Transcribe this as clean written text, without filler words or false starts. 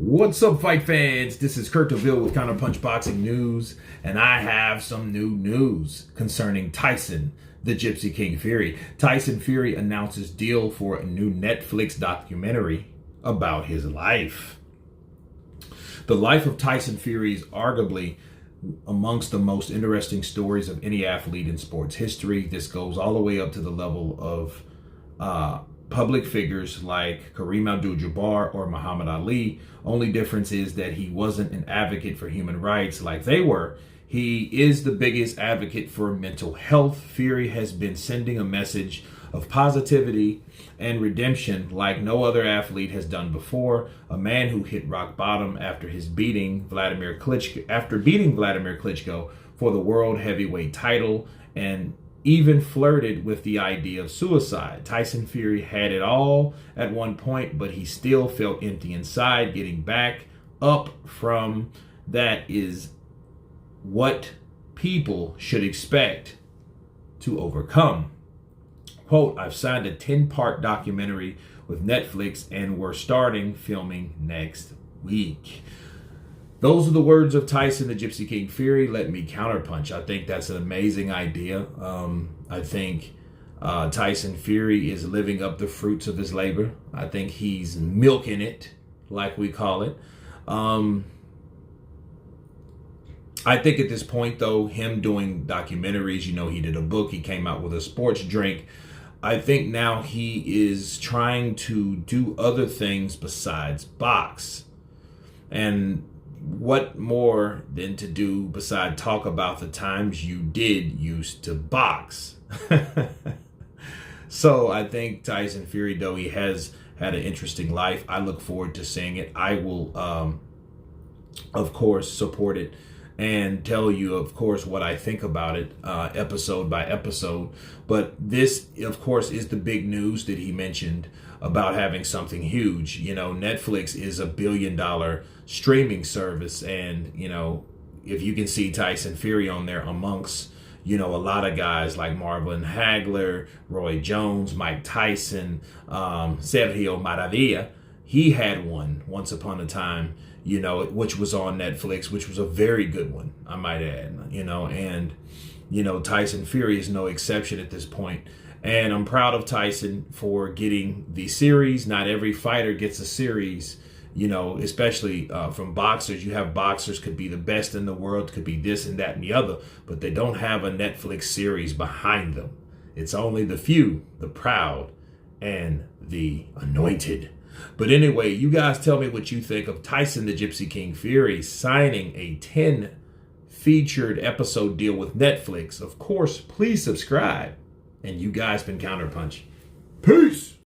What's up, fight fans? This is Kurt DeVille with Counterpunch Boxing News, and I have some new news concerning Tyson, the Gypsy King Fury. Tyson Fury announces deal for a new Netflix documentary about his life. The life of Tyson Fury is arguably amongst the most interesting stories of any athlete in sports history. This goes all the way up to the level of public figures like Kareem Abdul-Jabbar or Muhammad Ali. Only difference is that he wasn't an advocate for human rights like they were. He is the biggest advocate for mental health. Fury has been sending a message of positivity and redemption like no other athlete has done before. A man who hit rock bottom after beating Vladimir Klitschko for the world heavyweight title and even flirted with the idea of suicide. Tyson Fury had it all at one point, but he still felt empty inside. Getting back up from that is what people should expect to overcome. Quote, I've signed a 10-part documentary with Netflix and we're starting filming next week. Those are the words of Tyson, the Gypsy King Fury. Let me counterpunch. I think that's an amazing idea. I think Tyson Fury is living up the fruits of his labor. I think he's milking it, like we call it. I think at this point, though, him doing documentaries, he did a book, he came out with a sports drink. I think now he is trying to do other things besides box. And what more than to do beside talk about the times you did used to box? So I think Tyson Fury, though he has had an interesting life, I look forward to seeing it. I will, of course, support it and tell you, of course, what I think about it episode by episode. But this, of course, is the big news that he mentioned about having something huge. Netflix is $1 billion streaming service. And, if you can see Tyson Fury on there amongst, a lot of guys like Marvin Hagler, Roy Jones, Mike Tyson, Sergio Maravilla, he had one once upon a time, which was on Netflix, which was a very good one, I might add, and, Tyson Fury is no exception at this point. And I'm proud of Tyson for getting the series. Not every fighter gets a series, especially from boxers. You have boxers could be the best in the world, could be this and that and the other, but they don't have a Netflix series behind them. It's only the few, the proud, and the anointed. But anyway, you guys tell me what you think of Tyson, the Gypsy King Fury, signing a 10 featured episode deal with Netflix. Of course, please subscribe. And you guys been Counterpunch. Peace.